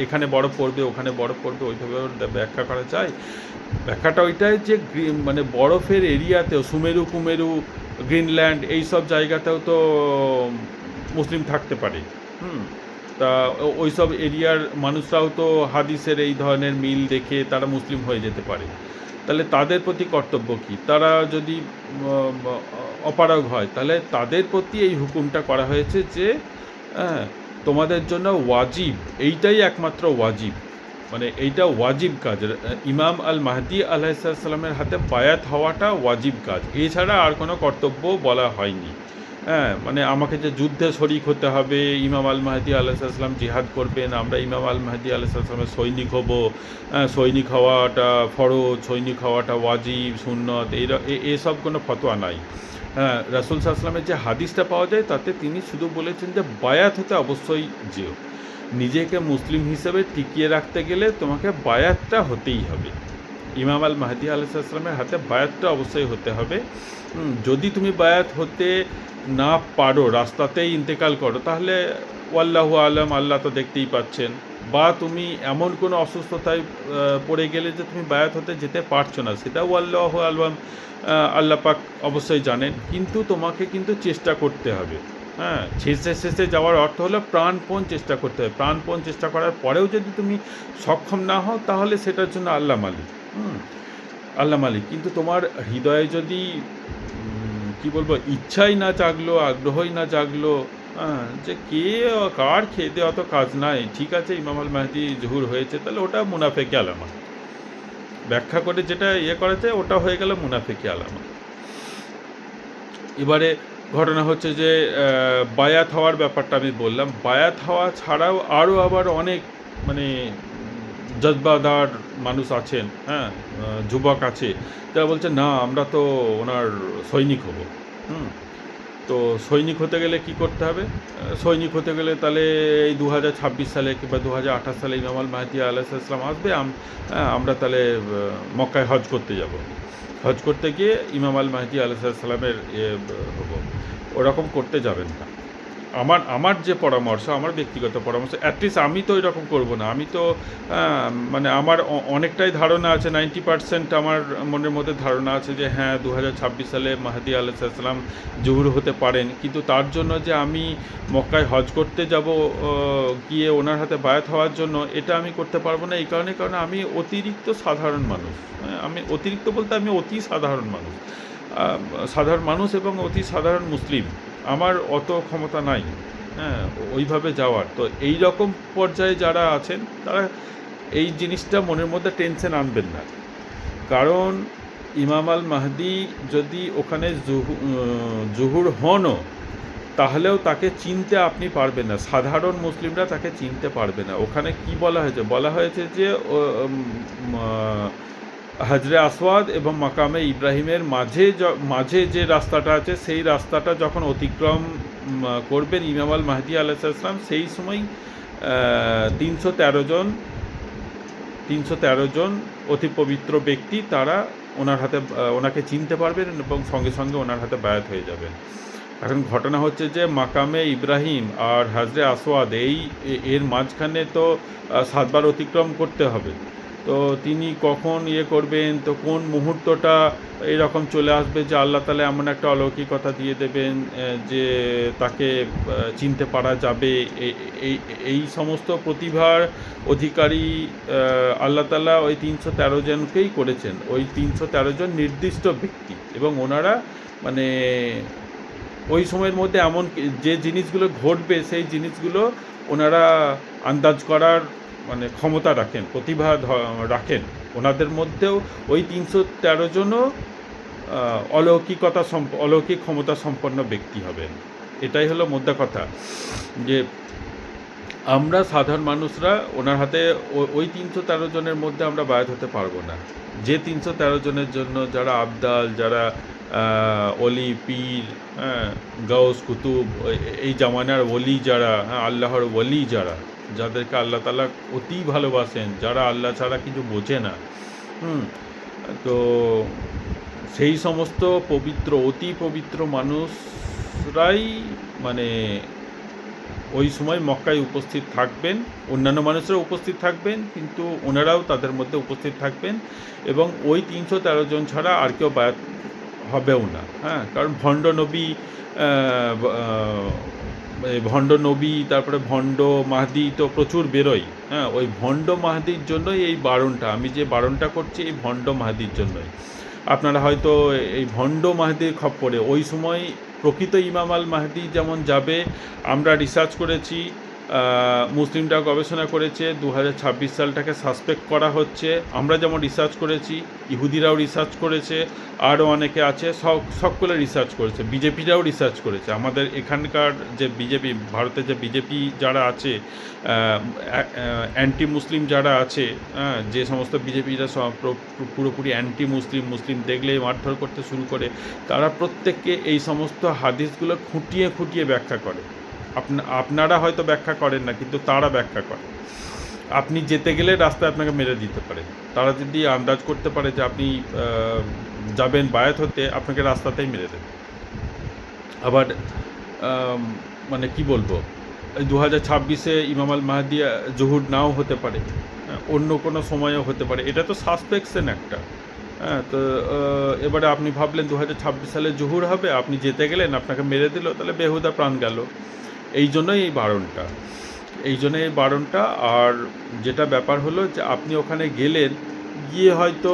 এখানে বরফ পড়বে, ওখানে বরফ পড়বে, ওইভাবে ব্যাখ্যা করা যায়? ব্যাখ্যাটা ওইটাই যে মানে বরফের এরিয়াতেও সুমেরু, কুমেরু, গ্রিনল্যান্ড, এইসব জায়গাতেও তো মুসলিম থাকতে পারে। তা ওই সব এরিয়ার মানুষরাও তো হাদিসের এই ধরনের মিল দেখে তারা মুসলিম হয়ে যেতে পারে। তাহলে তাদের প্রতি কর্তব্য কী? তারা যদি অপারগ হয়, তাহলে তাদের প্রতি এই হুকুমটা করা হয়েছে যে তোমাদের জন্য ওয়াজিব, এইটাই একমাত্র ওয়াজিব, মানে এইটা ওয়াজিব কাজ। ইমাম আল মাহদি আলাইহিসসালামের হাতে বায়াত হওয়াটা ওয়াজিব কাজ, এছাড়া আর কোনো কর্তব্য বলা হয়নি। মানে আমাকে যে যুদ্ধে শরিক হতে হবে, ইমাম আল মাহদি আলাইহিসসালাম জিহাদ করবেন, আমরা ইমাম আল মাহদি আলাইহিসসালামের সৈনিক হব, সৈনিক হওয়াটা ফরজ, সৈনিক হওয়াটা ওয়াজিব, সুন্নত, এসব কোনো ফতোয়া নাই। রাসূল সাল্লাল্লাহু আলাইহি ওয়াসাল্লামের যে হাদিসটা পাওয়া যায় তাতে তিনি শুধু বলেছেন যে বায়াত হতে অবশ্যই যেও, নিজেকে মুসলিম হিসেবে টিকিয়ে রাখতে গেলে তোমাকে বায়াতটা হতেই হবে। ইমাম আল মাহদি আলাইহিস সালামের হাতে বায়াতটা অবশ্যই হতে হবে। যদি তুমি বায়াত হতে না পারো, রাস্তাতেই ইন্তেকাল করো, তাহলে ওয়াল্লাহু আলাম, আল্লাহ তো দেখতেই পাচ্ছেন। বা তুমি এমন কোনো অসুস্থতায় পড়ে গেলে যে তুমি বায়াত হতে যেতে পারছো না, সেটাও আল্লাহু আলাম, আল্লাহ পাক অবশ্যই জানেন। কিন্তু তোমাকে কিন্তু চেষ্টা করতে হবে। হ্যাঁ, শেষে যাওয়ার অর্থ হলো প্রাণপণ চেষ্টা করতে হবে। প্রাণপণ চেষ্টা করার পরেও যদি তুমি সক্ষম না হও, তাহলে সেটার জন্য আল্লাহ মালিক। আল্লাহ মালিক। কিন্তু তোমার হৃদয়ে যদি কি বলবো, ইচ্ছাই না জাগলো, আগ্রহই না জাগলো, যে কার খেতে অত কাজ নাই, ঠিক আছে ইমাম আল মাহদি জহুর হয়েছে, তাহলে ওটা মুনাফেকি আলামত। ব্যাখ্যা করে যেটা করা যায়, ওটা হয়ে গেল মুনাফেকি আলামত। এবারে ঘটনা হচ্ছে যে বায়াত হওয়ার ব্যাপারটা আমি বললাম। বায়াত হওয়া ছাড়াও আরও আবার অনেক মানে জজবাদার মানুষ আছেন, হ্যাঁ, যুবক আছে, তারা বলছে না আমরা তো ওনার সৈনিক হব। তো সৈনিক হতে গেলে কি করতে হবে? সৈনিক হতে গেলে তাহলে এই 2026 সালে কিংবা 2028 সালে ইমাম আল মাহদি আলাইহিস সালাম আসবে, আমরা তাহলে মক্কায় হজ করতে যাব। হজ করতে গিয়ে ইমাম আল মাহদি আলাইহিস সালামের হবো। ওরকম করতে যাবেন না। আমার যে পরামর্শ, আমার ব্যক্তিগত পরামর্শ, অ্যাটলিস্ট আমি তো এরকম করব না। আমি তো মানে আমার অনেকটাই ধারণা আছে, 90% আমার মনের মধ্যে ধারণা আছে যে হ্যাঁ 2026 সালে মাহদি আলাইহিস সালাম জহুর হতে পারেন। কিন্তু তার জন্য যে আমি মক্কায় হজ করতে যাব, গিয়ে ওনার হাতে বায়াত হওয়ার জন্য, এটা আমি করতে পারবো না। এই কারণে আমি অতিরিক্ত সাধারণ মানুষ। আমি অতিরিক্ত বলতে আমি অতি সাধারণ মানুষ, সাধারণ মানুষ এবং অতি সাধারণ মুসলিম। আমার অত ক্ষমতা নাই, হ্যাঁ, ওইভাবে যাওয়ার। তো এই রকম পর্যায়ে যারা আছেন, তারা এই জিনিসটা মনের মধ্যে টেনশন আনবেন না। কারণ ইমাম আল মাহদি যদি ওখানে জহুর হনও, তাহলেও তাকে চিনতে আপনি পারবেন না, সাধারণ মুসলিমরা তাকে চিনতে পারবে না। ওখানে কি বলা হয়েছে যে হাজরে আসওয়াদ এবং মাকামে ইব্রাহিমের মাঝে যে রাস্তাটা আছে, সেই রাস্তাটা যখন অতিক্রম করবেন ইমাম আল মাহদি আলাইহিস সালাম, সেই সময় 313 জন অতি পবিত্র ব্যক্তি, তারা ওনাকে চিনতে পারবেন এবং সঙ্গে সঙ্গে ওনার হাতে বায়াত হয়ে যাবেন। এখন ঘটনা হচ্ছে যে মাকামে ইব্রাহিম আর হাজরে আসওয়াদ এর মাঝখানে তো 7 বার অতিক্রম করতে হবে। তো তিনি কখন করবেন, তো কোন মুহূর্তটা এরকম চলে আসবে যে আল্লাহ তাআলা এমন একটা অলৌকিকতা দিয়ে দেবেন যে তাকে চিনতে পারা যাবে। এই সমস্ত প্রতিভার অধিকারী আল্লাহ তাআলা ওই 313 জনকেই করেছেন। ওই 313 জন নির্দিষ্ট ব্যক্তি, এবং ওনারা মানে ওই সময়ের মধ্যে এমন যে জিনিসগুলো ঘটবে, সেই জিনিসগুলো ওনারা আন্দাজ করার মানে ক্ষমতা রাখেন, প্রতিভা রাখেন। ওনাদের মধ্যেও ওই 313 জনও অলৌকিক ক্ষমতা সম্পন্ন ব্যক্তি হবেন। এটাই হলো মোদ্দা কথা, যে আমরা সাধারণ মানুষরা ওনার হাতে ওই 313 জনের মধ্যে আমরা বায়াত হতে পারবো না। যে 313 জনের জন্য যারা আবদাল, যারা অলি পীর, গাউস কুতুব, এই জামানার ওলি যারা, আল্লাহর ওলি যারা, যাদেরকে আল্লাহ তাআলা অতি ভালোবাসেন, যারা আল্লাহ ছাড়া কিছু বোঝে না, তো সেই সমস্ত অতি পবিত্র মানুষরাই মানে ওই সময় মক্কায় উপস্থিত থাকবেন। অন্যান্য মানুষরা উপস্থিত থাকবেন, কিন্তু ওনারাও তাদের মধ্যে উপস্থিত থাকবেন, এবং ওই 313 জন ছাড়া আর কেউ বায়াত হবেও না। হ্যাঁ, কারণ ভণ্ড নবী, তারপরে ভণ্ড মাহদি তো প্রচুর বেরোয়। হ্যাঁ, ওই ভণ্ড মাহদির জন্যই এই বারণটা, আমি যে বারণটা করছি এই ভণ্ড মাহদির জন্যই। আপনারা হয়তো এই ভণ্ড মাহদির খপ্পরে, ওই সময় প্রকৃত ইমাম আল মাহদি যেমন যাবে, আমরা রিসার্চ করেছি, মুসলিমরা গবেষণা করেছে, 2026 সালটাকে সাসপেক্ট করা হচ্ছে। আমরা যেমন রিসার্চ করেছি, ইহুদিরাও রিসার্চ করেছে, আরও অনেকে আছে, সকলে রিসার্চ করেছে, বিজেপিরাও রিসার্চ করেছে। আমাদের এখানকার যে বিজেপি, ভারতে যে বিজেপি যারা আছে, অ্যান্টি মুসলিম যারা আছে, যে সমস্ত বিজেপিরা পুরোপুরি অ্যান্টি মুসলিম দেখলেই মারধর করতে শুরু করে, তারা প্রত্যেককে এই সমস্ত হাদিসগুলো খুঁটিয়ে ব্যাখ্যা করে। আপনারা হয়তো ব্যাখ্যা করেন না, কিন্তু তারা ব্যাখ্যা করে। আপনি যেতে গেলে রাস্তায় আপনাকে মেরে দিতে পারে। তারা যদি আন্দাজ করতে পারে যে আপনি যাবেন বায়াত হতে, আপনাকে রাস্তাতেই মেরে দেবে। আবার আম, মানে কি বলবো, এই 2026-এ ইমাম আল মাহদি জহুর নাও হতে পারে, হ্যাঁ, অন্য কোনো সময়ও হতে পারে। এটা তো সাসপেকশন একটা। হ্যাঁ, তো এবারে আপনি ভাবলেন 2026 সালে জহুর হবে, আপনি যেতে গেলেন, আপনাকে মেরে দিল, তাহলে বেহুদা প্রাণ গেল। এই জন্যই এই বারণটা, এই জন্য এই বারণটা। আর যেটা ব্যাপার হলো যে আপনি ওখানে গেলেন, গিয়ে হয়তো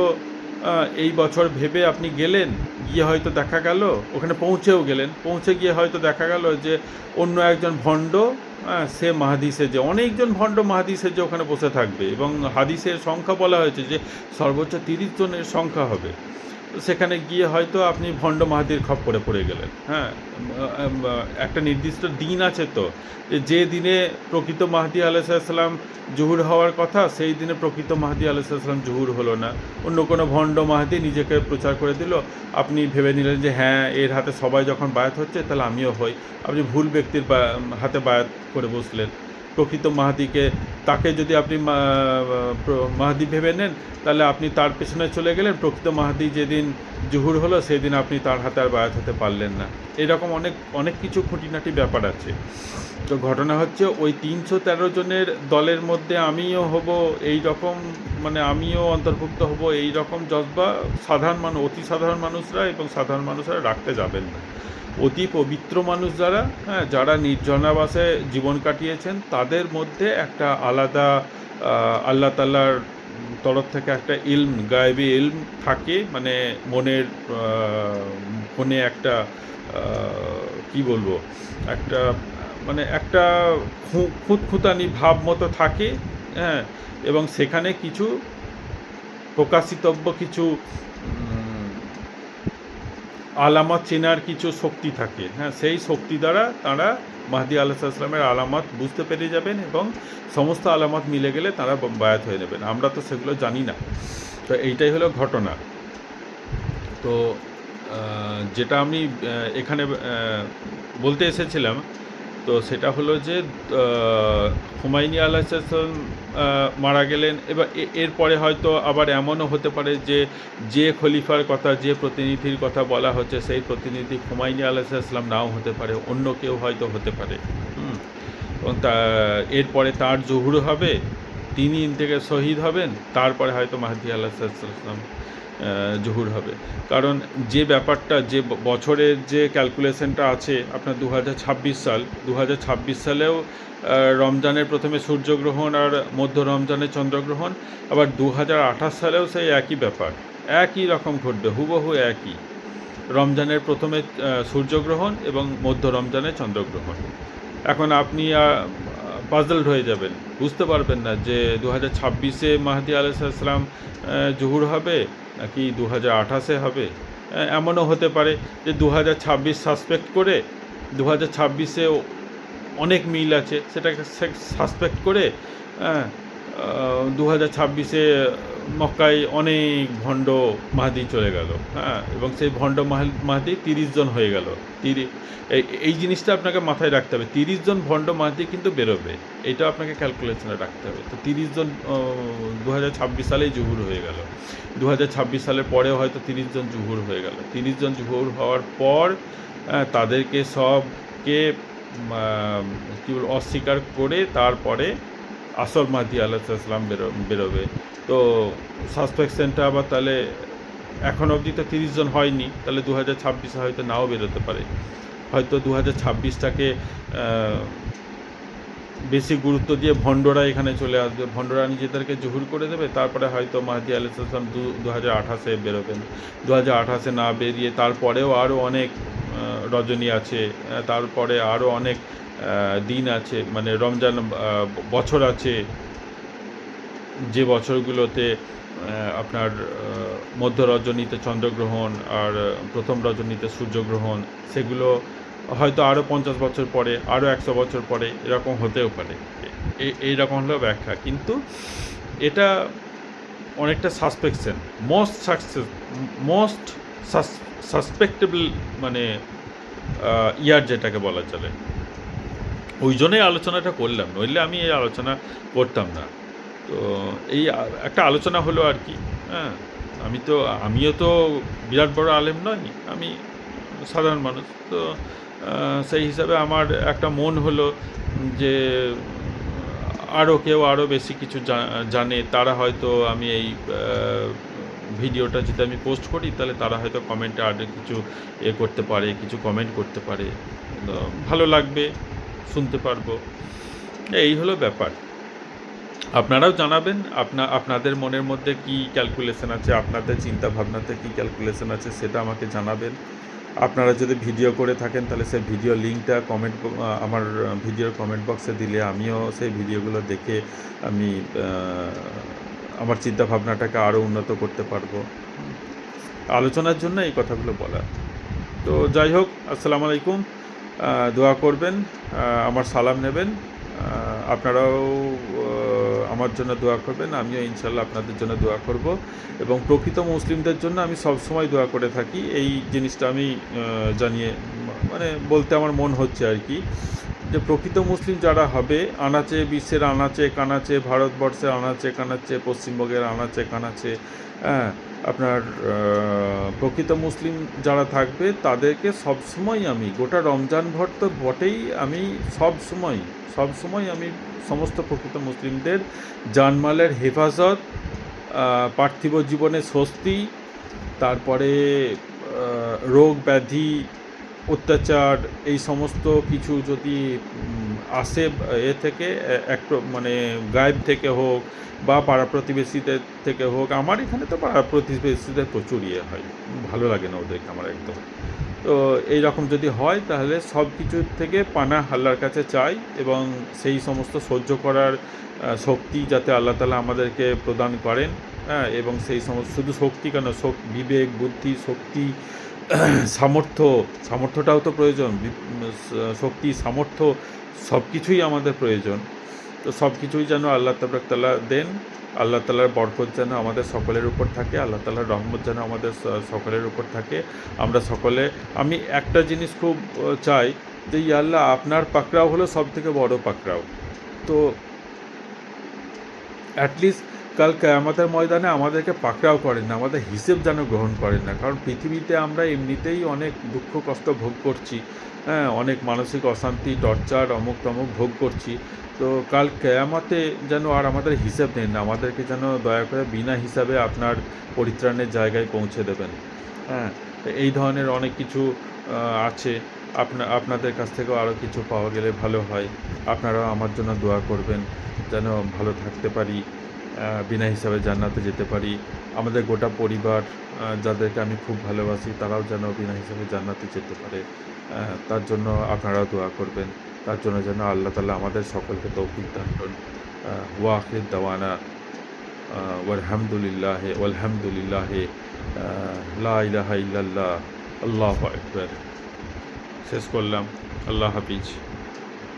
এই বছর ভেবে আপনি গেলেন, গিয়ে হয়তো দেখা গেল, ওখানে পৌঁছেও গেলেন, পৌঁছে গিয়ে হয়তো দেখা গেল যে অন্য একজন ভণ্ড, সে মাহাদি সেজে, অনেকজন ভণ্ড মাহাদি সেজে ওখানে বসে থাকবে, এবং হাদিসের সংখ্যা বলা হয়েছে যে সর্বোচ্চ 30 জনের সংখ্যা হবে। সেখানে গিয়ে হয়তো আপনি ভণ্ড মাহাদির খপ্পরে পড়ে গেলেন। হ্যাঁ, একটা নির্দিষ্ট দিন আছে তো, যে দিনে প্রকৃত মাহদি আলাইহিসসালাম জহুর হওয়ার কথা, সেই দিনে প্রকৃত মাহদি আলাইহিসসালাম জহুর হলো না, অন্য কোনো ভণ্ড মাহদি নিজেকে প্রচার করে দিল। আপনি ভেবে নিলেন যে হ্যাঁ, এর হাতে সবাই যখন বায়াত হচ্ছে তাহলে আমিও হই। আপনি ভুল ব্যক্তির হাতে বায়াত করে বসলেন। প্রকৃত মাহাদিকে, তাকে যদি আপনি মাহাদি ভেবে নেন, তাহলে আপনি তার পেছনে চলে গেলেন। প্রকৃত মাহাদি যেদিন জহুর হলো সেদিন আপনি তার হাতে আর বায়াত হতে পারলেন না। এরকম অনেক অনেক কিছু খুঁটিনাটি ব্যাপার আছে। তো ঘটনা হচ্ছে ওই 313 জনের দলের মধ্যে আমিও হব এই রকম, মানে আমিও অন্তর্ভুক্ত হব এই রকম জজবা সাধারণ মানুষ, অতি সাধারণ মানুষরা এবং সাধারণ মানুষরা রাখতে যাবেন না। অতি পবিত্র মানুষ যারা, হ্যাঁ, যারা নির্জনাবাসে জীবন কাটিয়েছেন, তাদের মধ্যে একটা আলাদা আল্লাহ তাআলার তরফ থেকে একটা ইলম, গায়েবী ইলম থাকে, মানে মনের কোণে একটা কি বলবো, একটা মানে একটা খুঁতখুঁতানি ভাব মতো থাকে। হ্যাঁ, এবং সেখানে কিছু প্রকাশিতব্য কিছু আলামত চেনার কিছু শক্তি থাকে। হ্যাঁ, সেই শক্তি দ্বারা তারা মাহদি আলাইহিসসালামের আলামত বুঝতে পেরে যাবেন, এবং সমস্ত আলামত মিলে গেলে তারা বায়াত হয়ে নেবেন। আমরা তো সেগুলো জানি না। তো এইটাই হলো ঘটনা। তো যেটা আমি এখানে বলতে এসেছিলাম, তো সেটা হলো যে হুমায়ুনি আলাইহিসসালাম মারা গেলেন। এবার এরপরে হয়তো আবার এমনও হতে পারে যে যে খলিফার কথা, যে প্রতিনিধির কথা বলা হচ্ছে, সেই প্রতিনিধি হুমায়ুনি আলাইহিসসালাম নাও হতে পারে, অন্য কেউ হয়তো হতে পারে। এবং এরপরে তার জহুর হবে, তিনি থেকে শহীদ হবেন, তারপরে হয়তো মাহদি আলাইহিসসালাম জহুর হবে। কারণ যে ব্যাপারটা, যে বছরের যে ক্যালকুলেশনটা আছে আপনার 2026 সাল, 2026 সালেও রমজানের প্রথমে সূর্যগ্রহণ আর মধ্য রমজানে চন্দ্রগ্রহণ, আবার 2028 সালেও সেই একই ব্যাপার, একই রকম ঘটবে, হুবহু একই। রমজানের প্রথমে সূর্যগ্রহণ এবং মধ্য রমজানে চন্দ্রগ্রহণ। এখন আপনি পাজলড হয়ে যাবেন, বুঝতে পারবেন না যে 2026-এ মাহদি আলাইহিসসালাম জহুর হবে নাকি 2028-এ হবে। এমনও হতে পারে যে 2026 সাসপেক্ট করে, 2026-এ অনেক মিল আছে সেটাকে সাসপেক্ট করে 2026-এ মক্কায় অনেক ভণ্ড মাহাদি চলে গেল। হ্যাঁ, এবং সেই ভণ্ড মাহাদি 30 জন হয়ে গেল। এই জিনিসটা আপনাকে মাথায় রাখতে হবে। 30 জন ভণ্ড মাহাদি কিন্তু বেরোবে, এটা আপনাকে ক্যালকুলেশনে রাখতে হবে। তো 30 জন 2026 সালেই জহুর হয়ে গেল। 2026 সালের পরেও হয়তো 30 জন জহুর হয়ে গেল। 30 জন জহুর হওয়ার পর তাদেরকে সবকে কী বল অস্বীকার করে তারপরে আসল মাহদি আলাইহিসসালাম বেরোবে। তো সাসপেকশনটা আবার তাহলে এখন অবধি তো 30 জন হয়নি, তাহলে 2026-এ হয়তো নাও বেরোতে পারে। হয়তো 2026টাকে বেশি গুরুত্ব দিয়ে ভণ্ডরা এখানে চলে আসবে, ভণ্ডরা নিজেদেরকে জহুর করে দেবে, তারপরে হয়তো মাহদি আলাইহিসসালাম 2028-এ বেরোবেন। 2028-এ না বেরিয়ে তারপরেও আরও অনেক রজনী আছে, তারপরে আরও অনেক দিন আছে, মানে রমজান বছর আছে, যে বছরগুলোতে আপনার মধ্য রজনীতে চন্দ্রগ্রহণ আর প্রথম রজনীতে সূর্যগ্রহণ, সেগুলো হয়তো আরও 50 বছর পরে, আরও 100 বছর পরে এরকম হতেও পারে। এইরকম হলো ব্যাখ্যা, কিন্তু এটা অনেকটা সাসপেকশন, মোস্ট সাসপেক্টেবল, মানে ইয়ার যেটাকে বলা চলে। ওই জন্যই আলোচনাটা করলাম, নইলে আমি এই আলোচনা করতাম না। তো এই একটা আলোচনা হলো আর কি। হ্যাঁ, আমিও তো বিরাট বড় আলেম নই, আমি সাধারণ মানুষ। তো সেই হিসাবে আমার একটা মন হলো যে আরও বেশি কিছু জানে তারা হয়তো আমি এই ভিডিওটা যদি আমি পোস্ট করি তাহলে তারা হয়তো কমেন্টে আরও কিছু করতে পারে, কিছু কমেন্ট করতে পারে, তো ভালো লাগবে, শুনতে পারবো। এই হলো ব্যাপার। আপনারাও জানাবেন আপনাদের মনের মধ্যে কি ক্যালকুলেশন আছে, আপনাদের চিন্তা ভাবনাতে কি ক্যালকুলেশন আছে সেটা আমাকে জানাবেন। আপনারা যদি ভিডিও করে থাকেন তাহলে সেই ভিডিও লিঙ্কটা আমার ভিডিওর কমেন্ট বক্সে দিলে আমিও সেই ভিডিওগুলো দেখে আমি আমার চিন্তা ভাবনাটাকে আরও উন্নত করতে পারবো। আলোচনার জন্য এই কথাগুলো বলা। তো যাই হোক, আসসালামু আলাইকুম। দোয়া করবেন, আমার সালাম নেবেন। আপনারাও আমার জন্য দোয়া করবেন, আমিও ইনশাল্লাহ আপনাদের জন্য দোয়া করব। এবং প্রকৃত মুসলিমদের জন্য আমি সবসময় দোয়া করে থাকি। এই জিনিসটা আমি জানিয়ে মানে বলতে আমার মন হচ্ছে আর কি, যে প্রকৃত মুসলিম যারা হবে বিশ্বের আনাচে কানাচে, ভারতবর্ষের আনাচে কানাচে, পশ্চিমবঙ্গের আনাচে কানাচে, হ্যাঁ, আপনার প্রকৃত মুসলিম যারা থাকবে তাদেরকে সবসময় আমি গোটা রমজান ভর তো বটেই, আমি সবসময় আমি সমস্ত প্রকৃত মুসলিমদের জানমালের হেফাজত, পার্থিব জীবনে স্বস্তি, তারপরে রোগ ব্যাধি অত্যাচার এই সমস্ত কিছু যদি আসে থেকে একটু মানে গায়েব থেকে হোক বা পাড়া প্রতিবেশীদের থেকে হোক, আমার এখানে তো পাড়া প্রতিবেশীদের প্রচুর হয়, ভালো লাগে না ওদেরকে আমার একদম। তো এই রকম যদি হয় তাহলে সব কিছুর থেকে পানাহ আল্লাহর কাছে চাই, এবং সেই সমস্ত সহ্য করার শক্তি যাতে আল্লাহ তাআলা আমাদেরকে প্রদান করেন। হ্যাঁ, এবং সেই সমস্ত শুধু শক্তি কেন, বিবেক বুদ্ধি শক্তি সামর্থ্যটাও তো প্রয়োজন। শক্তি সামর্থ্য সব কিছুই আমাদের প্রয়োজন। তো সব কিছুই যেন আল্লাহ তাআলা দেন। আল্লাহ তাআলার বরকত যেন আমাদের সকলের উপর থাকে, আল্লাহ তাআলার রহমত যেন আমাদের সকলের উপর থাকে। আমরা সকলে, আমি একটা জিনিস খুব চাই যে ইয়া আল্লাহ, আপনার পাকড়াও হলো সবথেকে বড় পাকড়াও। তো অ্যাটলিস্ট কাল কিয়ামতের ময়দানে আমাদেরকে পাকড়াও করেন না, আমাদের হিসেব যেন গ্রহণ করেন না। কারণ পৃথিবীতে আমরা এমনিতেই অনেক দুঃখ কষ্ট ভোগ করছি, হ্যাঁ, অনেক মানসিক অশান্তি, টর্চার, অমুক তমুক ভোগ করছি। তো কাল কিয়ামতে যেন আর আমাদের হিসেব নেন না, আমাদেরকে যেন দয়া করে বিনা হিসাবে আপনার পরিত্রাণের জায়গায় পৌঁছে দেবেন। হ্যাঁ, এই ধরনের অনেক কিছু আছে। আপনাদের কাছ থেকেও আরও কিছু পাওয়া গেলে ভালো হয়। আপনারাও আমার জন্য দোয়া করবেন যেন ভালো থাকতে পারি, বিনা হিসাবে জান্নাতে যেতে পারি। আমাদের গোটা পরিবার, যাদেরকে আমি খুব ভালোবাসি, তারাও যেন বিনা হিসাবে জান্নাতে যেতে পারে। তার জন্য আপনারাও দোয়া করবেন। তার জন্য যেন আল্লাহ তাআলা আমাদের সকলকে তৌফিক দান করেন। ওয়া আখির দাওয়ানা ওয়ালহামদুলিল্লাহি লা ইলাহা ইল্লাল্লাহ, আল্লাহু আকবার। শেষ করলাম। আল্লাহ হাফিজ।